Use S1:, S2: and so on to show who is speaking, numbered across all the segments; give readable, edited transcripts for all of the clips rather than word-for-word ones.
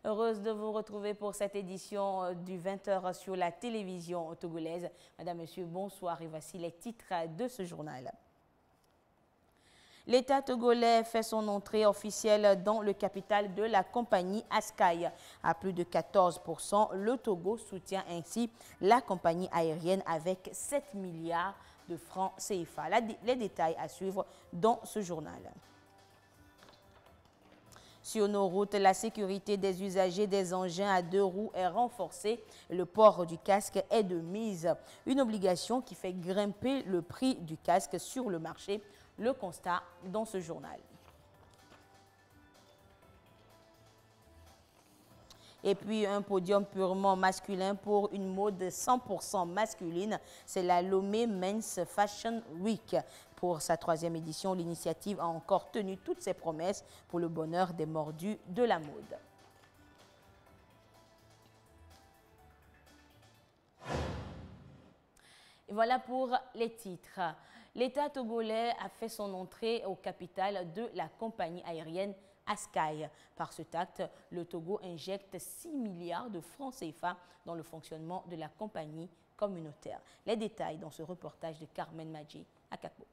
S1: Heureuse de vous retrouver pour cette édition du 20h sur la télévision togolaise. Madame, Monsieur, bonsoir et voici les titres de ce journal. L'État togolais fait son entrée officielle dans le capital de la compagnie Askai. À plus de 14%, le Togo soutient ainsi la compagnie aérienne avec 7 milliards de francs CFA. Les détails à suivre dans ce journal. Sur nos routes, la sécurité des usagers des engins à 2 roues est renforcée. Le port du casque est de mise. Une obligation qui fait grimper le prix du casque sur le marché. Le constat dans ce journal. Et puis un podium purement masculin pour une mode 100% masculine. C'est la Lomé Men's Fashion Week. Pour sa 3e édition, l'initiative a encore tenu toutes ses promesses pour le bonheur des mordus de la mode. Et voilà pour les titres. L'État togolais a fait son entrée au capital de la compagnie aérienne Askai. Par cet acte, le Togo injecte 6 milliards de francs CFA dans le fonctionnement de la compagnie communautaire. Les détails dans ce reportage de Carmen Madji à Kakbo.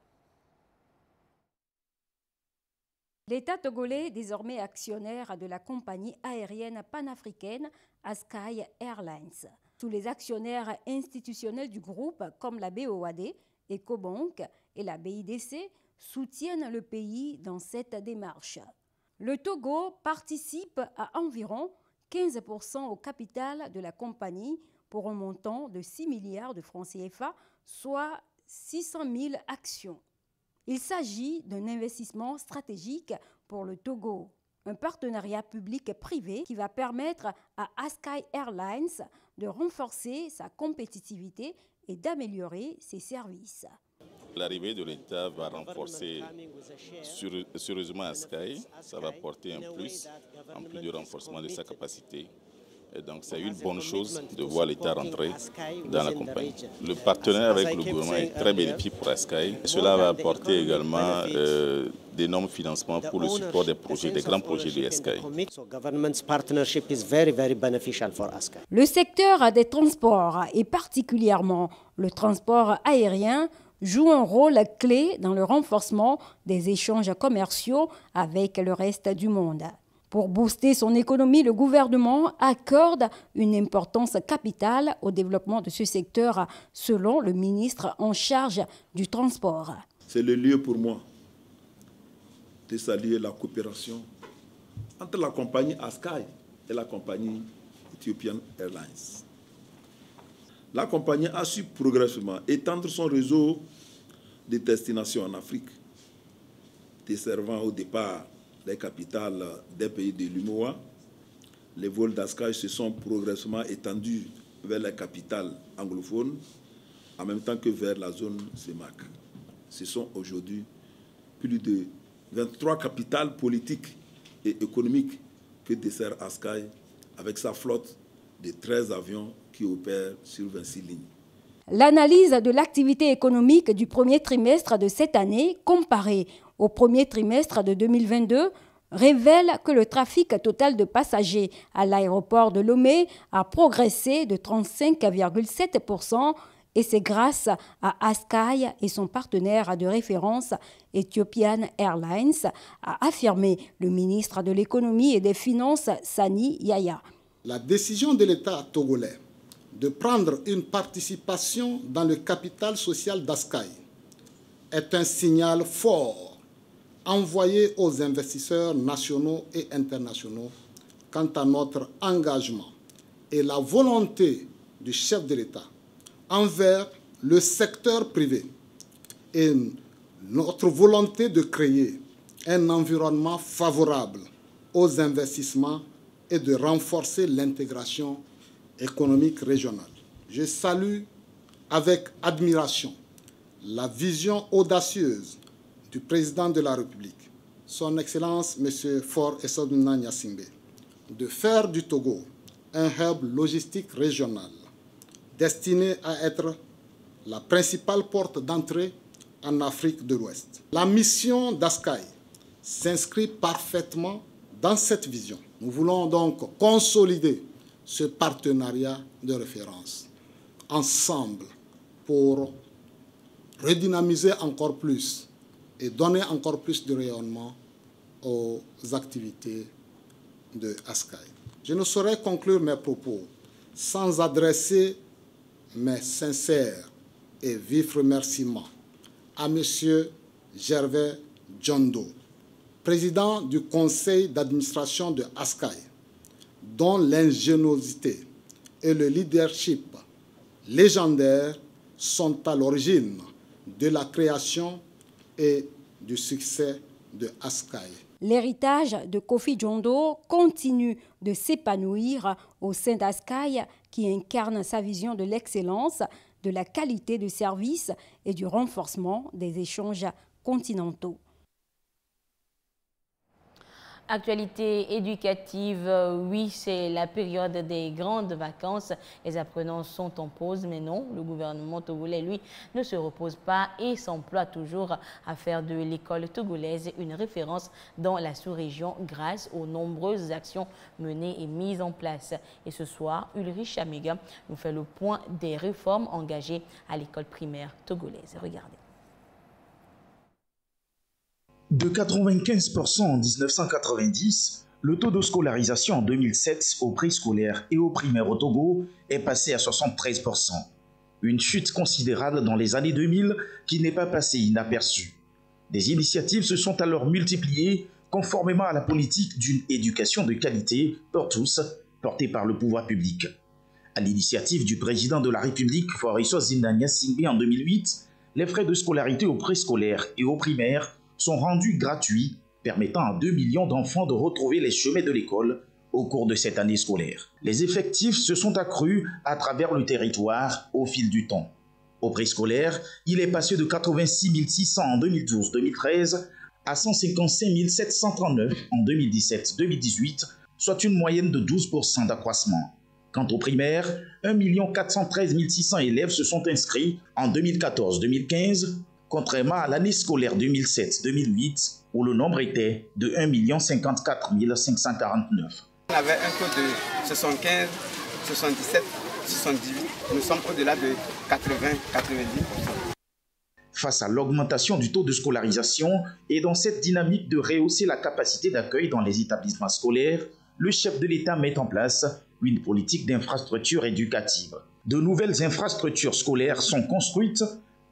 S2: L'État togolais est désormais actionnaire de la compagnie aérienne panafricaine Askai Airlines. Tous les actionnaires institutionnels du groupe, comme la BOAD, Ecobank et la BIDC, soutiennent le pays dans cette démarche. Le Togo participe à environ 15% au capital de la compagnie pour un montant de 6 milliards de francs CFA, soit 600 000 actions. Il s'agit d'un investissement stratégique pour le Togo, un partenariat public-privé qui va permettre à Askai Airlines de renforcer sa compétitivité et d'améliorer ses services.
S3: L'arrivée de l'État va renforcer sérieusement Askai. Ça va porter un plus, en plus du renforcement de sa capacité. Et donc c'est une bonne chose de voir l'État rentrer dans la compagnie. Le partenariat avec le gouvernement est très bénéfique pour Askai. Cela va apporter également d'énormes financements pour le support des projets, des grands projets de Askai.
S2: Le secteur des transports, et particulièrement le transport aérien, joue un rôle clé dans le renforcement des échanges commerciaux avec le reste du monde. Pour booster son économie, le gouvernement accorde une importance capitale au développement de ce secteur, selon le ministre en charge du transport.
S4: C'est le lieu pour moi de saluer la coopération entre la compagnie Askai et la compagnie Ethiopian Airlines. La compagnie a su progressivement étendre son réseau de destinations en Afrique, desservant au départ les capitales des pays de l'UMOA. Les vols d'Askai se sont progressivement étendus vers les capitales anglophones, en même temps que vers la zone CEMAC. Ce sont aujourd'hui plus de 23 capitales politiques et économiques que dessert Askai avec sa flotte de 13 avions qui opèrent sur 26 lignes.
S2: L'analyse de l'activité économique du premier trimestre de cette année, comparée au premier trimestre de 2022, révèle que le trafic total de passagers à l'aéroport de Lomé a progressé de 35,7%, et c'est grâce à Askai et son partenaire de référence Ethiopian Airlines, a affirmé le ministre de l'Économie et des Finances, Sani Yaya.
S5: La décision de l'État togolais de prendre une participation dans le capital social d'Askai est un signal fort envoyé aux investisseurs nationaux et internationaux quant à notre engagement et la volonté du chef de l'État envers le secteur privé et notre volonté de créer un environnement favorable aux investissements et de renforcer l'intégration économique régionale. Je salue avec admiration la vision audacieuse du président de la République, son Excellence M. Faure Essodouna Gnassingbé, de faire du Togo un hub logistique régional destiné à être la principale porte d'entrée en Afrique de l'Ouest. La mission d'Askai s'inscrit parfaitement dans cette vision. Nous voulons donc consolider ce partenariat de référence ensemble pour redynamiser encore plus et donner encore plus de rayonnement aux activités de ASCAI. Je ne saurais conclure mes propos sans adresser mes sincères et vifs remerciements à M. Gervais Djondo, président du conseil d'administration de ASCAI, dont l'ingéniosité et le leadership légendaire sont à l'origine de la création et du succès de ASCAI.
S2: L'héritage de Kofi Djondo continue de s'épanouir au sein d'ASCAI qui incarne sa vision de l'excellence, de la qualité de service et du renforcement des échanges continentaux.
S1: Actualité éducative, oui, c'est la période des grandes vacances. Les apprenants sont en pause, mais non, le gouvernement togolais, lui, ne se repose pas et s'emploie toujours à faire de l'école togolaise une référence dans la sous-région grâce aux nombreuses actions menées et mises en place. Et ce soir, Ulrich Amiga nous fait le point des réformes engagées à l'école primaire togolaise. Regardez.
S6: De 95% en 1990, le taux de scolarisation en 2007 au préscolaire et au primaire au Togo est passé à 73%. Une chute considérable dans les années 2000 qui n'est pas passée inaperçue. Des initiatives se sont alors multipliées conformément à la politique d'une éducation de qualité pour tous, portée par le pouvoir public. À l'initiative du président de la République, Fabrice Zinania Singbe en 2008, les frais de scolarité au préscolaire et au primaire sont rendus gratuits, permettant à 2 millions d'enfants de retrouver les chemins de l'école au cours de cette année scolaire. Les effectifs se sont accrus à travers le territoire au fil du temps. Au préscolaire, il est passé de 86 600 en 2012-2013 à 155 739 en 2017-2018, soit une moyenne de 12% d'accroissement. Quant au primaire, 1 413 600 élèves se sont inscrits en 2014-2015, contrairement à l'année scolaire 2007-2008, où le nombre était de 1 054 549.
S7: On avait un taux de 75, 77, 78. Nous sommes au-delà de 80-90%.
S6: Face à l'augmentation du taux de scolarisation et dans cette dynamique de rehausser la capacité d'accueil dans les établissements scolaires, le chef de l'État met en place une politique d'infrastructure éducative. De nouvelles infrastructures scolaires sont construites,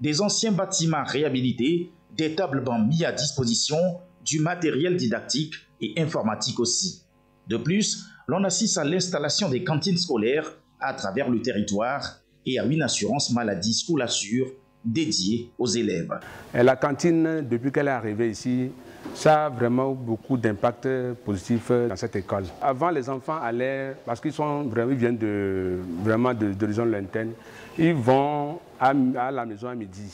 S6: des anciens bâtiments réhabilités, des tables bancs mis à disposition, du matériel didactique et informatique aussi. De plus, l'on assiste à l'installation des cantines scolaires à travers le territoire et à une assurance maladie School Assure dédiée aux élèves.
S8: La cantine, depuis qu'elle est arrivée ici, ça a vraiment beaucoup d'impact positif dans cette école. Avant, les enfants allaient, parce qu'ils viennent d'horizons lointaines, ils vont à la maison à midi.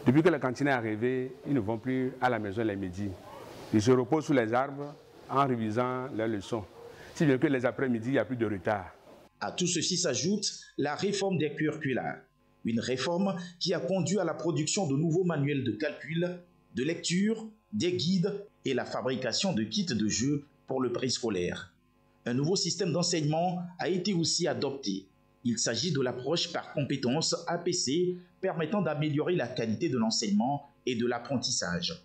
S8: Depuis que la cantine est arrivée, ils ne vont plus à la maison les midis. Ils se reposent sous les arbres en révisant leurs leçons. Si bien que les après-midi, il n'y a plus de retard.
S6: À tout ceci s'ajoute la réforme des curricula. Une réforme qui a conduit à la production de nouveaux manuels de calcul, de lecture, des guides et la fabrication de kits de jeux pour le préscolaire. Un nouveau système d'enseignement a été aussi adopté. Il s'agit de l'approche par compétences APC permettant d'améliorer la qualité de l'enseignement et de l'apprentissage.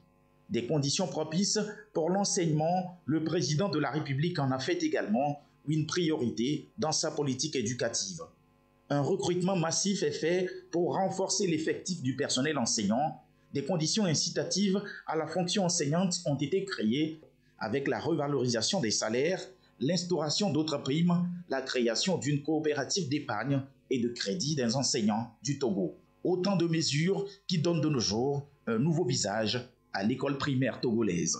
S6: Des conditions propices pour l'enseignement, le président de la République en a fait également une priorité dans sa politique éducative. Un recrutement massif est fait pour renforcer l'effectif du personnel enseignant. Des conditions incitatives à la fonction enseignante ont été créées avec la revalorisation des salaires, l'instauration d'autres primes, la création d'une coopérative d'épargne et de crédit des enseignants du Togo. Autant de mesures qui donnent de nos jours un nouveau visage à l'école primaire togolaise.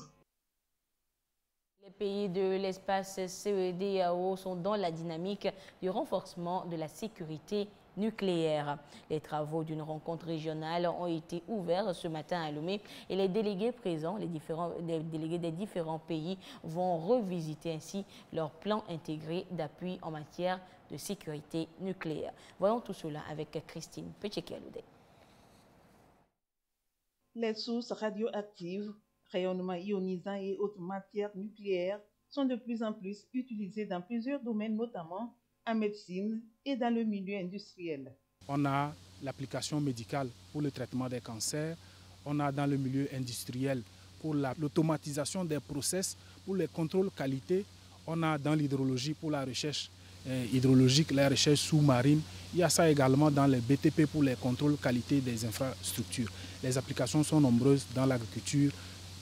S1: Les pays de l'espace CEDEAO sont dans la dynamique du renforcement de la sécurité nucléaire. Les travaux d'une rencontre régionale ont été ouverts ce matin à Lomé et les délégués présents, les délégués des différents pays vont revisiter ainsi leur plan intégré d'appui en matière de sécurité nucléaire. Voyons tout cela avec Christine Pechekialoudé.
S9: Les sources radioactives, rayonnement ionisant et autres matières nucléaires sont de plus en plus utilisés dans plusieurs domaines, notamment en médecine et dans le milieu industriel.
S10: On a l'application médicale pour le traitement des cancers, on a dans le milieu industriel pour l'automatisation des process, pour les contrôles qualité, on a dans l'hydrologie pour la recherche hydrologique, la recherche sous-marine. Il y a ça également dans les BTP pour les contrôles qualité des infrastructures. Les applications sont nombreuses dans l'agriculture,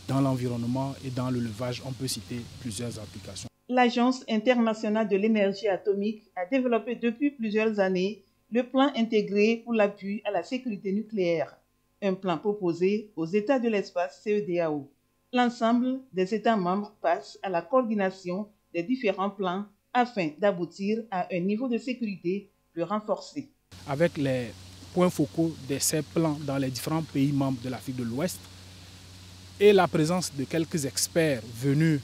S10: dans l'environnement et dans l'élevage. On peut citer plusieurs applications.
S9: L'Agence internationale de l'énergie atomique a développé depuis plusieurs années le plan intégré pour l'appui à la sécurité nucléaire, un plan proposé aux États de l'espace CEDEAO. L'ensemble des États membres passe à la coordination des différents plans afin d'aboutir à un niveau de sécurité plus renforcé.
S10: Avec les points focaux de ces plans dans les différents pays membres de l'Afrique de l'Ouest et la présence de quelques experts venus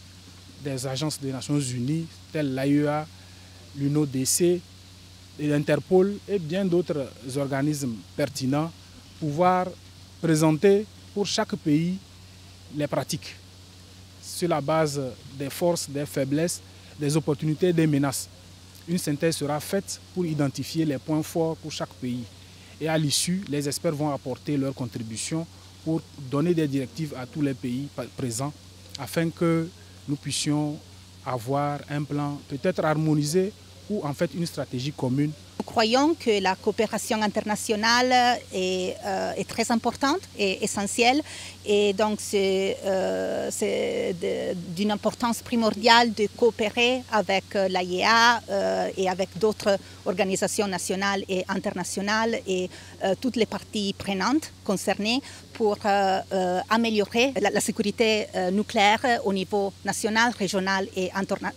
S10: des agences des Nations Unies telles l'AIEA, l'UNODC, l'Interpol et bien d'autres organismes pertinents, pouvoir présenter pour chaque pays les pratiques sur la base des forces, des faiblesses, des opportunités, des menaces. Une synthèse sera faite pour identifier les points forts pour chaque pays. Et à l'issue, les experts vont apporter leur contribution pour donner des directives à tous les pays présents afin que nous puissions avoir un plan peut-être harmonisé ou en fait une stratégie commune.
S11: Nous croyons que la coopération internationale est très importante et essentielle et donc c'est d'une importance primordiale de coopérer avec l'AIEA et avec d'autres organisations nationales et internationales et toutes les parties prenantes concernées pour améliorer la sécurité nucléaire au niveau national, régional et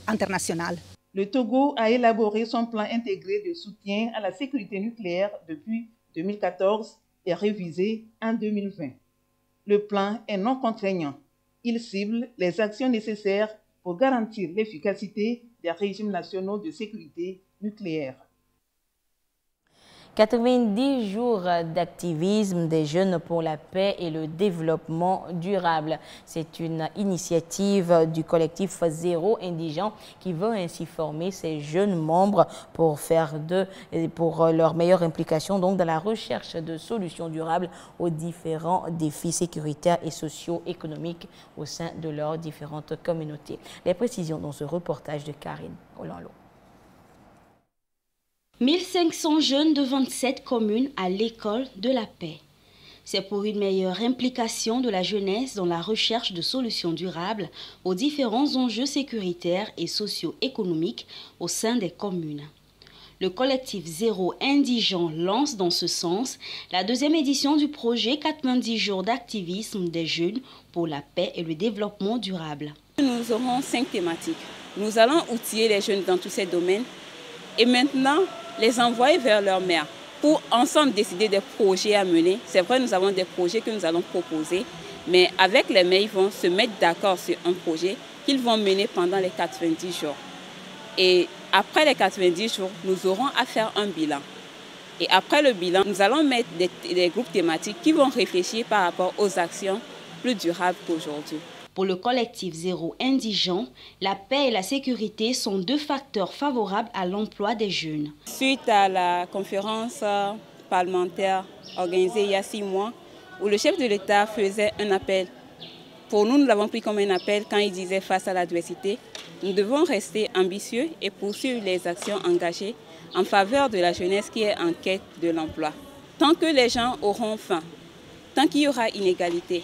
S11: international.
S9: Le Togo a élaboré son plan intégré de soutien à la sécurité nucléaire depuis 2014 et révisé en 2020. Le plan est non contraignant. Il cible les actions nécessaires pour garantir l'efficacité des régimes nationaux de sécurité nucléaire.
S1: 90 jours d'activisme des jeunes pour la paix et le développement durable. C'est une initiative du collectif Zéro Indigent qui veut ainsi former ses jeunes membres pour leur meilleure implication donc dans la recherche de solutions durables aux différents défis sécuritaires et socio-économiques au sein de leurs différentes communautés. Les précisions dans ce reportage de Karine Olalo.
S12: 1500 jeunes de 27 communes à l'école de la paix. C'est pour une meilleure implication de la jeunesse dans la recherche de solutions durables aux différents enjeux sécuritaires et socio-économiques au sein des communes. Le collectif Zéro Indigent lance dans ce sens la deuxième édition du projet 90 jours d'activisme des jeunes pour la paix et le développement durable.
S13: Nous aurons 5 thématiques. Nous allons outiller les jeunes dans tous ces domaines et maintenant les envoyer vers leur mère pour ensemble décider des projets à mener. C'est vrai, nous avons des projets que nous allons proposer, mais avec les mères, ils vont se mettre d'accord sur un projet qu'ils vont mener pendant les 90 jours. Et après les 90 jours, nous aurons à faire un bilan. Et après le bilan, nous allons mettre des groupes thématiques qui vont réfléchir par rapport aux actions plus durables qu'aujourd'hui.
S12: Pour le collectif Zéro Indigent, la paix et la sécurité sont deux facteurs favorables à l'emploi des jeunes.
S13: Suite à la conférence parlementaire organisée il y a 6 mois, où le chef de l'État faisait un appel, pour nous, nous l'avons pris comme un appel quand il disait face à l'adversité, nous devons rester ambitieux et poursuivre les actions engagées en faveur de la jeunesse qui est en quête de l'emploi. Tant que les gens auront faim, tant qu'il y aura inégalité,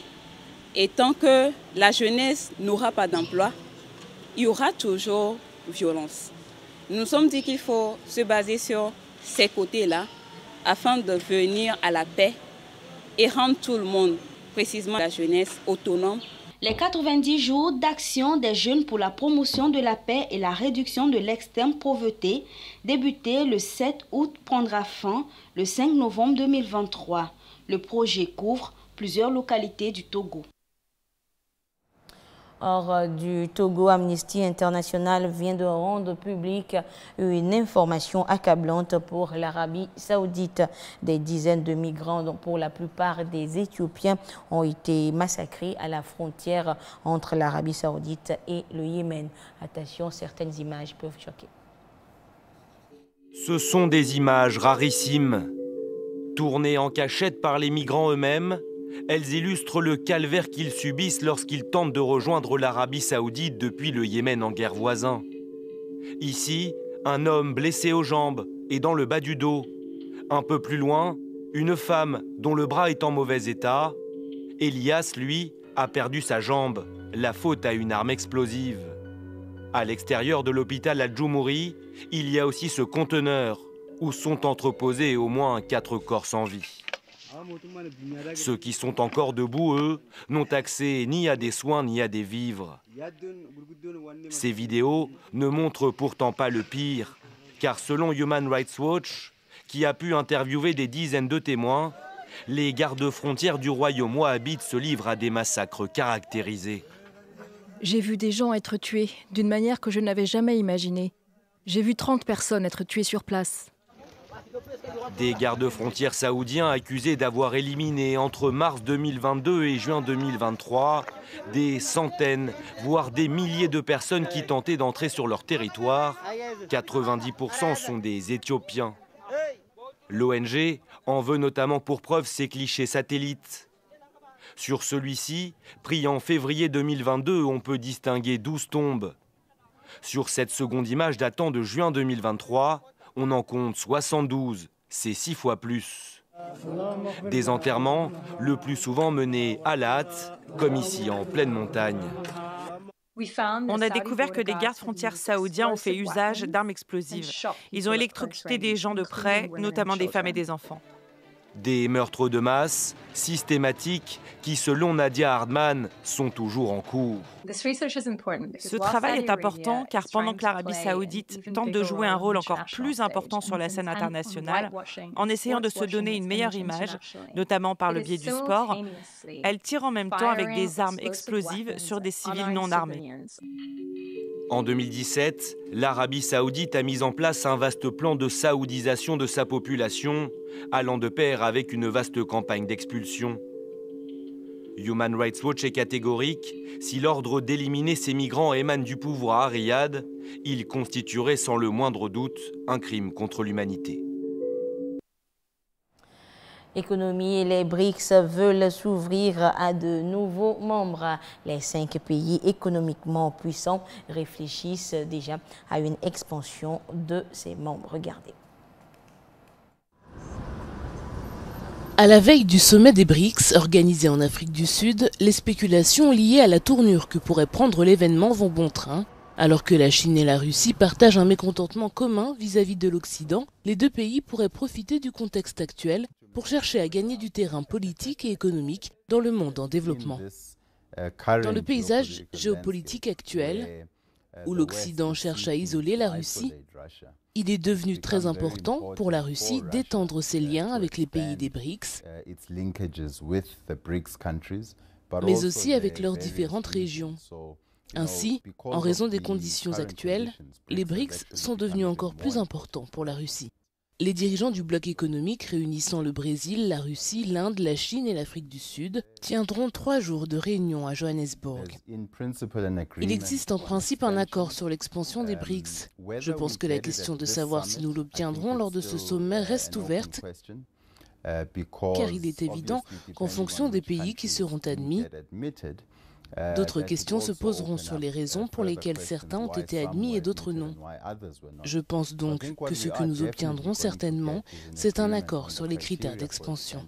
S13: et tant que la jeunesse n'aura pas d'emploi, il y aura toujours violence. Nous nous sommes dit qu'il faut se baser sur ces côtés-là afin de venir à la paix et rendre tout le monde, précisément la jeunesse, autonome.
S12: Les 90 jours d'action des jeunes pour la promotion de la paix et la réduction de l'extrême pauvreté, débuté le 7 août, prendra fin le 5 novembre 2023. Le projet couvre plusieurs localités du Togo.
S1: Hors du Togo, Amnesty International vient de rendre publique une information accablante pour l'Arabie Saoudite. Des dizaines de migrants, dont pour la plupart des Éthiopiens, ont été massacrés à la frontière entre l'Arabie Saoudite et le Yémen. Attention, certaines images peuvent choquer.
S14: Ce sont des images rarissimes. Tournées en cachette par les migrants eux-mêmes, elles illustrent le calvaire qu'ils subissent lorsqu'ils tentent de rejoindre l'Arabie Saoudite depuis le Yémen en guerre voisin. Ici, un homme blessé aux jambes et dans le bas du dos. Un peu plus loin, une femme dont le bras est en mauvais état. Elias, lui, a perdu sa jambe, la faute à une arme explosive. À l'extérieur de l'hôpital Al-Djoumouri, il y a aussi ce conteneur où sont entreposés au moins 4 corps sans vie. Ceux qui sont encore debout, eux, n'ont accès ni à des soins ni à des vivres. Ces vidéos ne montrent pourtant pas le pire, car selon Human Rights Watch, qui a pu interviewer des dizaines de témoins, les gardes-frontières du royaume wahhabite se livrent à des massacres caractérisés.
S15: J'ai vu des gens être tués d'une manière que je n'avais jamais imaginée. J'ai vu 30 personnes être tuées sur place.
S14: Des gardes-frontières saoudiens accusés d'avoir éliminé entre mars 2022 et juin 2023 des centaines, voire des milliers de personnes qui tentaient d'entrer sur leur territoire. 90% sont des Éthiopiens. L'ONG en veut notamment pour preuve ces clichés satellites. Sur celui-ci, pris en février 2022, on peut distinguer 12 tombes. Sur cette seconde image datant de juin 2023, on en compte 72, c'est 6 fois plus. Des enterrements, le plus souvent menés à la hâte, comme ici en pleine montagne.
S16: On a découvert que des gardes-frontières saoudiens ont fait usage d'armes explosives. Ils ont électrocuté des gens de près, notamment des femmes et des enfants.
S14: Des meurtres de masse, systématiques, qui, selon Nadia Hardman, sont toujours en cours.
S16: Ce travail est important car pendant que l'Arabie Saoudite tente de jouer un rôle encore plus important sur la scène internationale, en essayant de se donner une meilleure image, notamment par le biais du sport, elle tire en même temps avec des armes explosives sur des civils non armés.
S14: En 2017, l'Arabie Saoudite a mis en place un vaste plan de saoudisation de sa population, allant de pair avec une vaste campagne d'expulsion. Human Rights Watch est catégorique, si l'ordre d'éliminer ces migrants émane du pouvoir à Riyad, il constituerait sans le moindre doute un crime contre l'humanité.
S1: Économie, les BRICS veulent s'ouvrir à de nouveaux membres. Les 5 pays économiquement puissants réfléchissent déjà à une expansion de ces membres. Regardez.
S17: À la veille du sommet des BRICS organisé en Afrique du Sud, les spéculations liées à la tournure que pourrait prendre l'événement vont bon train. Alors que la Chine et la Russie partagent un mécontentement commun vis-à-vis de l'Occident, les deux pays pourraient profiter du contexte actuel pour chercher à gagner du terrain politique et économique dans le monde en développement. Dans le paysage géopolitique actuel, où l'Occident cherche à isoler la Russie, il est devenu très important pour la Russie d'étendre ses liens avec les pays des BRICS, mais aussi avec leurs différentes régions. Ainsi, en raison des conditions actuelles, les BRICS sont devenus encore plus importants pour la Russie. Les dirigeants du bloc économique réunissant le Brésil, la Russie, l'Inde, la Chine et l'Afrique du Sud tiendront 3 jours de réunion à Johannesburg. Il existe en principe un accord sur l'expansion des BRICS. Je pense que la question de savoir si nous l'obtiendrons lors de ce sommet reste ouverte, car il est évident qu'en fonction des pays qui seront admis, d'autres questions se poseront sur les raisons pour lesquelles certains ont été admis et d'autres non. Je pense donc que ce que nous obtiendrons certainement, c'est un accord sur les critères d'expansion.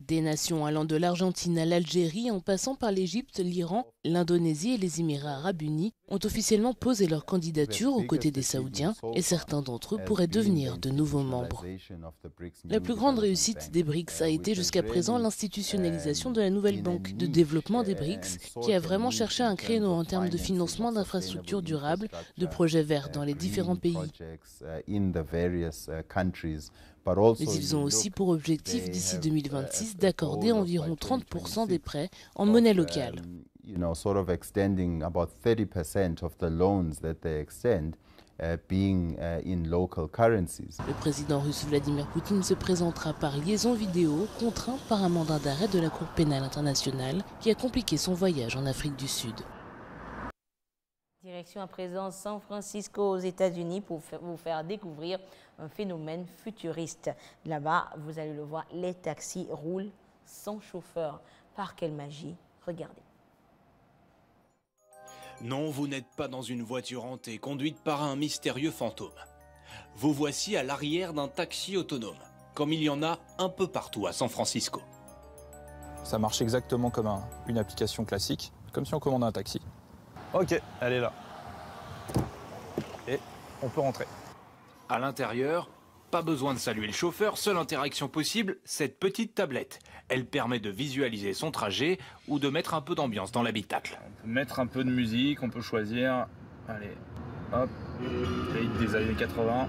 S17: Des nations allant de l'Argentine à l'Algérie en passant par l'Égypte, l'Iran, l'Indonésie et les Émirats arabes unis ont officiellement posé leur candidature aux côtés des Saoudiens et certains d'entre eux pourraient devenir de nouveaux membres. La plus grande réussite des BRICS a été jusqu'à présent l'institutionnalisation de la nouvelle banque de développement des BRICS qui a vraiment cherché un créneau en termes de financement d'infrastructures durables, de projets verts dans les différents pays. Mais ils ont aussi pour objectif d'ici 2026 d'accorder environ 30% des prêts en monnaie locale.
S18: sort of extending about 30% of the loans that they extend being in local currencies.
S17: Le président russe Vladimir Poutine se présentera par liaison vidéo, contraint par un mandat d'arrêt de la Cour pénale internationale qui a compliqué son voyage en Afrique du Sud.
S1: Direction à présent San Francisco aux États-Unis pour vous faire découvrir un phénomène futuriste. Là-bas, vous allez le voir, les taxis roulent sans chauffeur. Par quelle magie? Regardez.
S19: Non, vous n'êtes pas dans une voiture hantée conduite par un mystérieux fantôme. Vous voici à l'arrière d'un taxi autonome, comme il y en a un peu partout à San Francisco.
S20: Ça marche exactement comme une application classique, comme si on commandait un taxi. Ok, elle est là. Et on peut rentrer.
S19: À l'intérieur, pas besoin de saluer le chauffeur, seule interaction possible, cette petite tablette. Elle permet de visualiser son trajet ou de mettre un peu d'ambiance dans l'habitacle.
S20: On peut mettre un peu de musique, on peut choisir. Allez, hop, des années 80.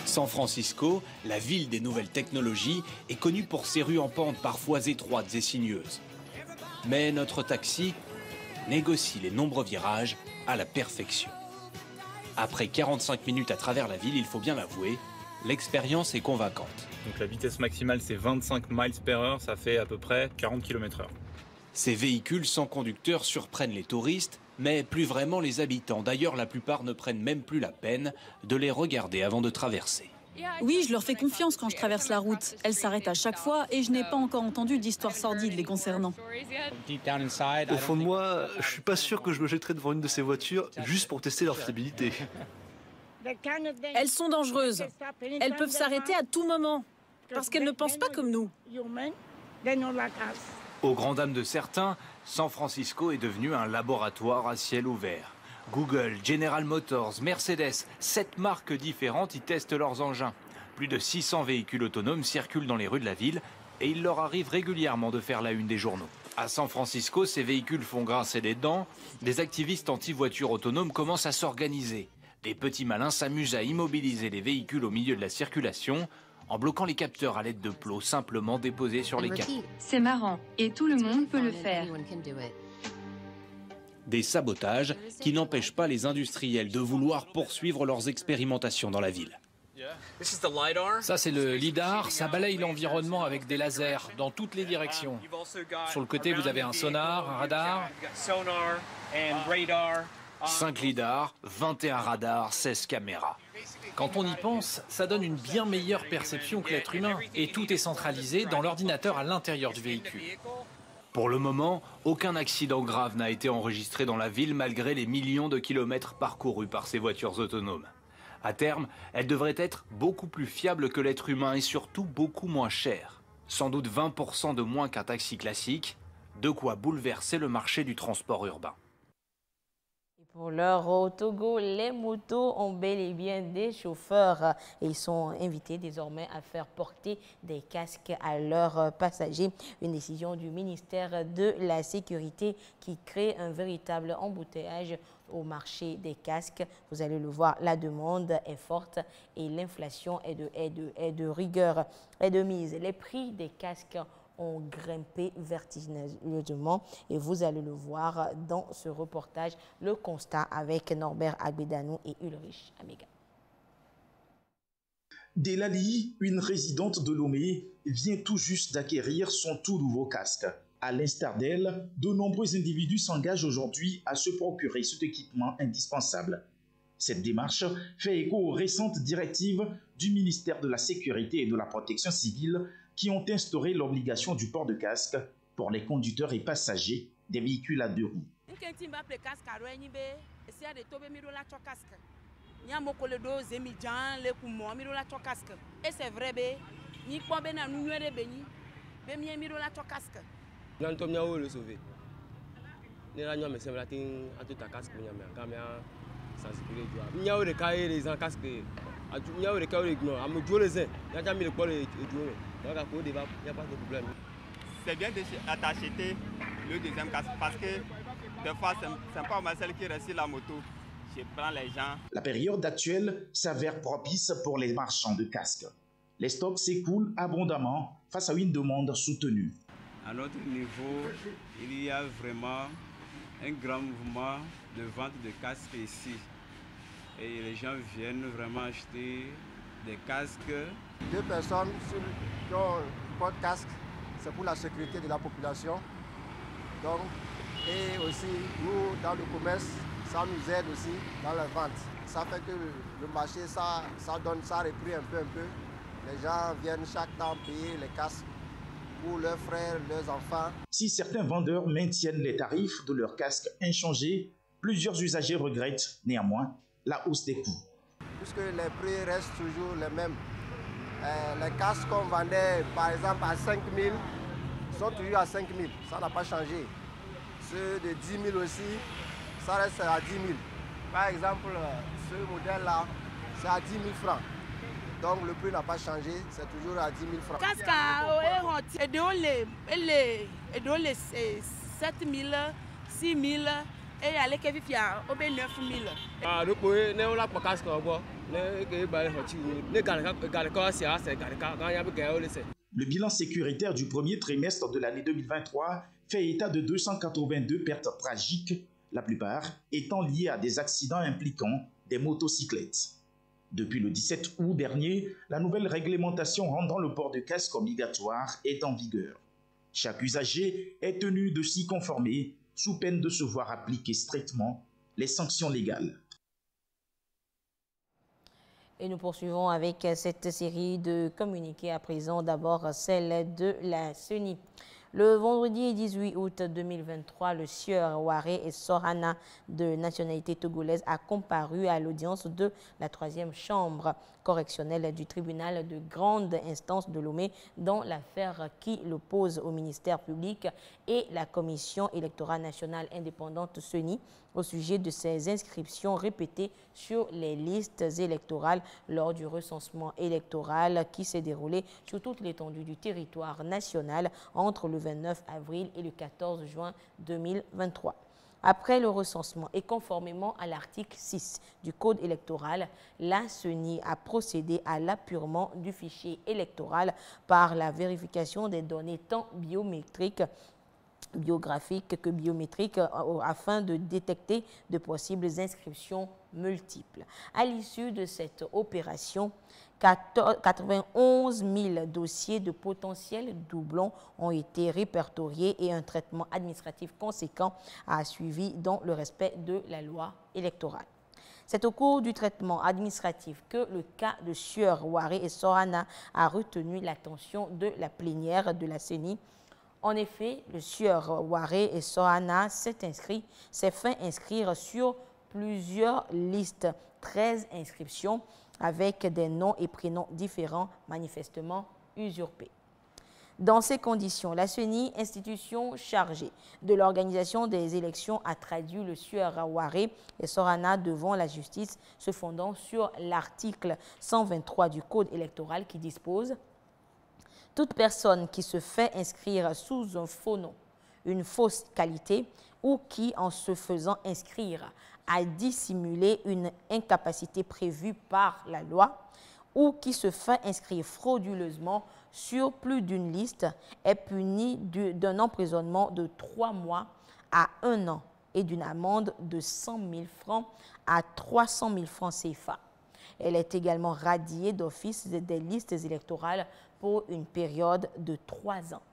S19: San Francisco, la ville des nouvelles technologies, est connue pour ses rues en pente parfois étroites et sinueuses. Mais notre taxi négocie les nombreux virages à la perfection. Après 45 minutes à travers la ville, il faut bien l'avouer, l'expérience est convaincante.
S20: Donc la vitesse maximale c'est 25 miles per heure, ça fait à peu près 40 km/h.
S19: Ces véhicules sans conducteur surprennent les touristes, mais plus vraiment les habitants. D'ailleurs, la plupart ne prennent même plus la peine de les regarder avant de traverser.
S21: Oui, je leur fais confiance quand je traverse la route. Elles s'arrêtent à chaque fois et je n'ai pas encore entendu d'histoires sordides les concernant.
S22: Au fond de moi, je suis pas sûr que je me jetterais devant une de ces voitures juste pour tester leur fiabilité.
S21: Elles sont dangereuses. Elles peuvent s'arrêter à tout moment parce qu'elles ne pensent pas comme nous.
S19: Aux grandes dames de certains, San Francisco est devenu un laboratoire à ciel ouvert. Google, General Motors, Mercedes, 7 marques différentes y testent leurs engins. Plus de 600 véhicules autonomes circulent dans les rues de la ville et il leur arrive régulièrement de faire la une des journaux. À San Francisco, ces véhicules font grincer des dents. Des activistes anti-voitures autonomes commencent à s'organiser. Des petits malins s'amusent à immobiliser les véhicules au milieu de la circulation en bloquant les capteurs à l'aide de plots simplement déposés sur les capes.
S23: C'est marrant et tout le monde peut le faire.
S19: Des sabotages qui n'empêchent pas les industriels de vouloir poursuivre leurs expérimentations dans la ville.
S24: Ça, c'est le lidar. Ça balaye l'environnement avec des lasers dans toutes les directions. Sur le côté, vous avez un sonar, un radar.
S19: 5 lidars, 21 radars, 16 caméras.
S24: Quand on y pense, ça donne une bien meilleure perception que l'être humain. Et tout est centralisé dans l'ordinateur à l'intérieur du véhicule.
S19: Pour le moment, aucun accident grave n'a été enregistré dans la ville malgré les millions de kilomètres parcourus par ces voitures autonomes. À terme, elles devraient être beaucoup plus fiables que l'être humain et surtout beaucoup moins chères. Sans doute 20% de moins qu'un taxi classique, de quoi bouleverser le marché du transport urbain.
S1: Pour l'heure, au Togo, les motos ont bel et bien des chauffeurs et ils sont invités désormais à faire porter des casques à leurs passagers. Une décision du ministère de la Sécurité qui crée un véritable embouteillage au marché des casques. Vous allez le voir, la demande est forte et l'inflation est de rigueur, est de mise. Les prix des casques ont grimpé vertigineusement et vous allez le voir dans ce reportage, le constat avec Norbert Agbedanou et Ulrich Amega.
S6: Delali, une résidente de Lomé, vient tout juste d'acquérir son tout nouveau casque. À l'instar d'elle, de nombreux individus s'engagent aujourd'hui à se procurer cet équipement indispensable. Cette démarche fait écho aux récentes directives du ministère de la Sécurité et de la Protection civile qui ont instauré l'obligation du port de casque pour les conducteurs et passagers des véhicules à 2 roues.
S7: C'est bien d'acheter le deuxième casque parce que des fois, c'est pas moi celle qui reste sur la moto. Je prends les gens.
S6: La période actuelle s'avère propice pour les marchands de casques. Les stocks s'écoulent abondamment face à une demande soutenue.
S2: à notre niveau, il y a vraiment un grand mouvement de vente de casques ici. Et les gens viennent vraiment acheter des casques.
S3: 2 personnes qui ont pas de casque, c'est pour la sécurité de la population. Donc, et aussi, nous, dans le commerce, ça nous aide aussi dans la vente. Ça fait que le marché, ça repris un peu. Les gens viennent chaque temps payer les casques pour leurs frères, leurs enfants.
S6: Si certains vendeurs maintiennent les tarifs de leurs casques inchangés, plusieurs usagers regrettent néanmoins la hausse des coûts.
S3: Puisque les prix restent toujours les mêmes. Les casques qu'on vendait par exemple à 5 000 sont toujours à 5 000, ça n'a pas changé. Ceux de 10 000 aussi, ça reste à 10 000. Par exemple, ce modèle-là, c'est à 10 000 francs. Donc le prix n'a pas changé, c'est toujours à 10 000 francs.
S4: Casque est de 7 000, 6 000 et à l'équipe il y a 9 000.
S6: Le bilan sécuritaire du premier trimestre de l'année 2023 fait état de 282 pertes tragiques, la plupart étant liées à des accidents impliquant des motocyclettes. Depuis le 17 août dernier, la nouvelle réglementation rendant le port de casque obligatoire est en vigueur. Chaque usager est tenu de s'y conformer sous peine de se voir appliquer strictement les sanctions légales.
S1: Et nous poursuivons avec cette série de communiqués à présent. D'abord, celle de la CENI. Le vendredi 18 août 2023, le sieur Waré et Sorana de nationalité togolaise a comparu à l'audience de la 3e chambre correctionnelle du tribunal de grande instance de Lomé dans l'affaire qui l'oppose au ministère public et la commission électorale nationale indépendante CENI au sujet de ces inscriptions répétées sur les listes électorales lors du recensement électoral qui s'est déroulé sur toute l'étendue du territoire national entre le 29 avril et le 14 juin 2023. Après le recensement et conformément à l'article 6 du Code électoral, la CENI a procédé à l'appurement du fichier électoral par la vérification des données tant biographiques que biométriques afin de détecter de possibles inscriptions multiples. À l'issue de cette opération, 91 000 dossiers de potentiels doublons ont été répertoriés et un traitement administratif conséquent a suivi dans le respect de la loi électorale. C'est au cours du traitement administratif que le cas de Sieur Waré et Sorana a retenu l'attention de la plénière de la CENI. En effet, le sieur Waré et Sorana s'est fait inscrire sur plusieurs listes, 13 inscriptions avec des noms et prénoms différents, manifestement usurpés. Dans ces conditions, la CENI, institution chargée de l'organisation des élections, a traduit le sieur Waré et Sorana devant la justice, se fondant sur l'article 123 du Code électoral qui dispose: toute personne qui se fait inscrire sous un faux nom, une fausse qualité, ou qui, en se faisant inscrire, a dissimulé une incapacité prévue par la loi, ou qui se fait inscrire frauduleusement sur plus d'une liste, est punie d'un emprisonnement de 3 mois à 1 an et d'une amende de 100 000 francs à 300 000 francs CFA. Elle est également radiée d'office des listes électorales pour une période de 3 ans.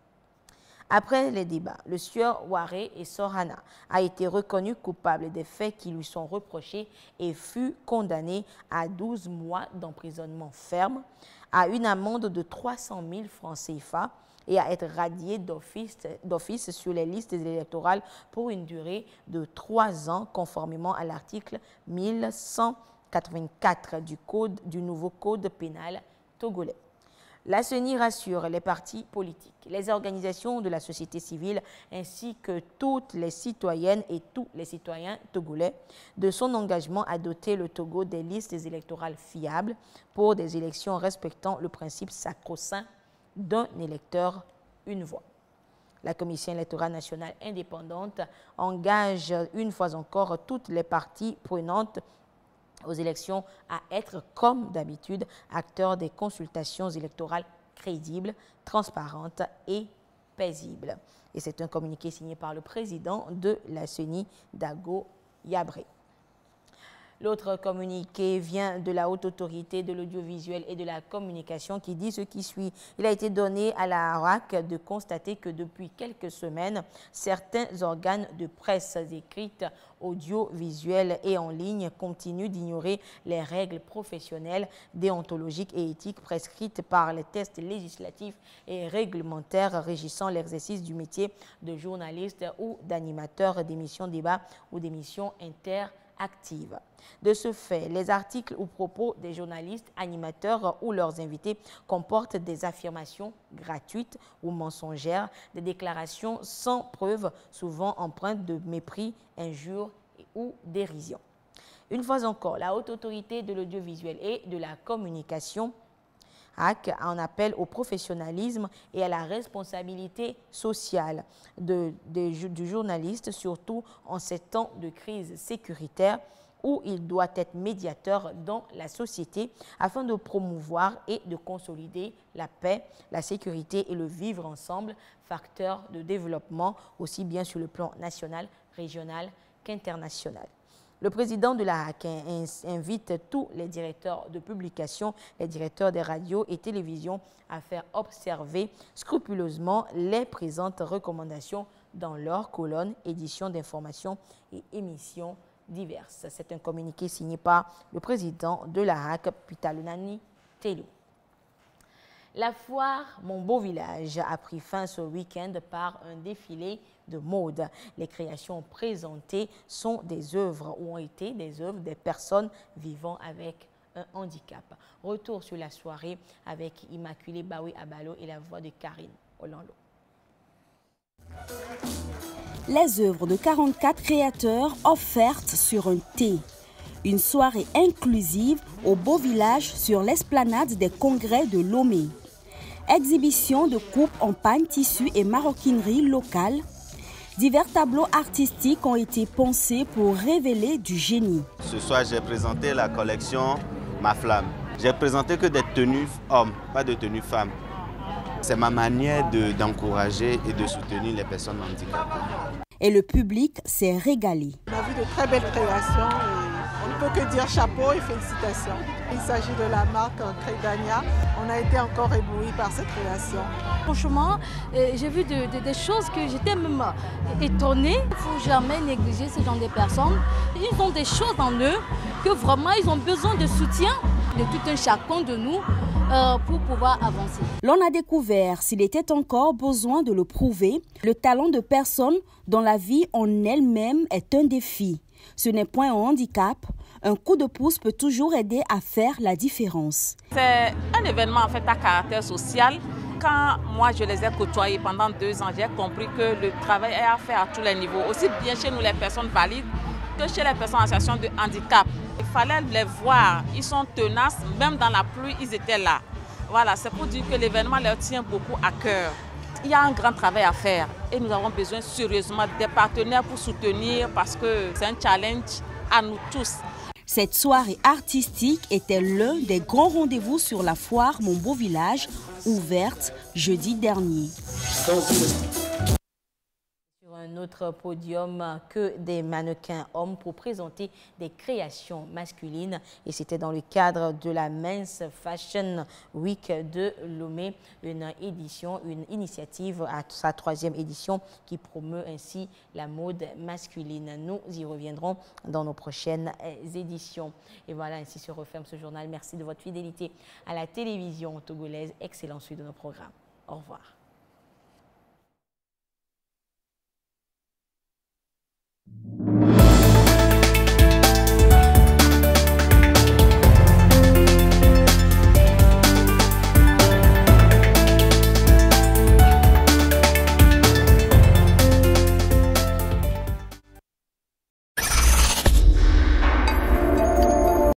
S1: Après les débats, le sieur Waré et Sorana a été reconnu coupable des faits qui lui sont reprochés et fut condamné à 12 mois d'emprisonnement ferme, à une amende de 300 000 francs CFA et à être radié d'office sur les listes électorales pour une durée de 3 ans, conformément à l'article 1184 du nouveau code pénal togolais. La CENI rassure les partis politiques, les organisations de la société civile ainsi que toutes les citoyennes et tous les citoyens togolais de son engagement à doter le Togo des listes électorales fiables pour des élections respectant le principe sacro-saint d'un électeur, une voix. La Commission électorale nationale indépendante engage une fois encore toutes les parties prenantes aux élections à être, comme d'habitude, acteurs des consultations électorales crédibles, transparentes et paisible. Et c'est un communiqué signé par le président de la CENI, Dago Yabré. L'autre communiqué vient de la Haute Autorité de l'audiovisuel et de la communication qui dit ce qui suit. Il a été donné à la RAC de constater que depuis quelques semaines, certains organes de presse écrite, audiovisuelle et en ligne continuent d'ignorer les règles professionnelles, déontologiques et éthiques prescrites par les textes législatifs et réglementaires régissant l'exercice du métier de journaliste ou d'animateur d'émissions débat ou d'émissions interactives. De ce fait, les articles ou propos des journalistes, animateurs ou leurs invités comportent des affirmations gratuites ou mensongères, des déclarations sans preuve, souvent empreintes de mépris, injures ou dérision. Une fois encore, la Haute Autorité de l'audiovisuel et de la communication en appelle au professionnalisme et à la responsabilité sociale du journaliste, surtout en ces temps de crise sécuritaire où il doit être médiateur dans la société afin de promouvoir et de consolider la paix, la sécurité et le vivre ensemble, facteurs de développement aussi bien sur le plan national, régional qu'international. Le président de la HAC invite tous les directeurs de publication, les directeurs des radios et télévisions à faire observer scrupuleusement les présentes recommandations dans leurs colonnes, éditions d'informations et émissions diverses. C'est un communiqué signé par le président de la HAC, Pitalunani Telu. La foire Mon Beau Village a pris fin ce week-end par un défilé de mode. Les créations présentées sont des œuvres ou ont été des œuvres des personnes vivant avec un handicap. Retour sur la soirée avec Immaculée Baoui Abalo et la voix de Karine Olando.
S5: Les œuvres de 44 créateurs offertes sur un thé. Une soirée inclusive au Beau Village sur l'esplanade des congrès de Lomé. Exhibition de coupes en pagne, tissu et maroquinerie locale. Divers tableaux artistiques ont été pensés pour révéler du génie.
S8: Ce soir, j'ai présenté la collection Ma Flamme. J'ai présenté que des tenues hommes, pas de tenues femmes. C'est ma manière d'encourager et de soutenir les personnes handicapées.
S5: Et le public s'est régalé.
S10: On a vu de très belles créations et on ne peut que dire chapeau et félicitations. Il s'agit de la marque Crédania. On a été encore éblouis par cette création.
S11: Franchement, j'ai vu des choses que j'étais même étonnée. Il ne faut jamais négliger ce genre de personnes. Ils ont des choses en eux que vraiment ils ont besoin de soutien de tout un chacun de nous pour pouvoir avancer.
S5: L'on a découvert, s'il était encore besoin de le prouver, le talent de personnes dont la vie en elle-même est un défi. Ce n'est point un handicap. Un coup de pouce peut toujours aider à faire la différence.
S25: C'est un événement en fait à caractère social. Quand moi je les ai côtoyés pendant 2 ans, j'ai compris que le travail est à faire à tous les niveaux, aussi bien chez nous les personnes valides que chez les personnes en situation de handicap. Il fallait les voir, ils sont tenaces, même dans la pluie, ils étaient là. Voilà, c'est pour dire que l'événement leur tient beaucoup à cœur. Il y a un grand travail à faire et nous avons besoin sérieusement des partenaires pour soutenir parce que c'est un challenge à nous tous.
S5: Cette soirée artistique était l'un des grands rendez-vous sur la foire Mon Beau Village, ouverte jeudi dernier.
S1: Un autre podium que des mannequins hommes pour présenter des créations masculines et c'était dans le cadre de la Men's Fashion Week de Lomé, une initiative à sa 3e édition qui promeut ainsi la mode masculine. Nous y reviendrons dans nos prochaines éditions. Et voilà, ainsi se referme ce journal. Merci de votre fidélité à la télévision togolaise. Excellente suite de nos programmes. Au revoir.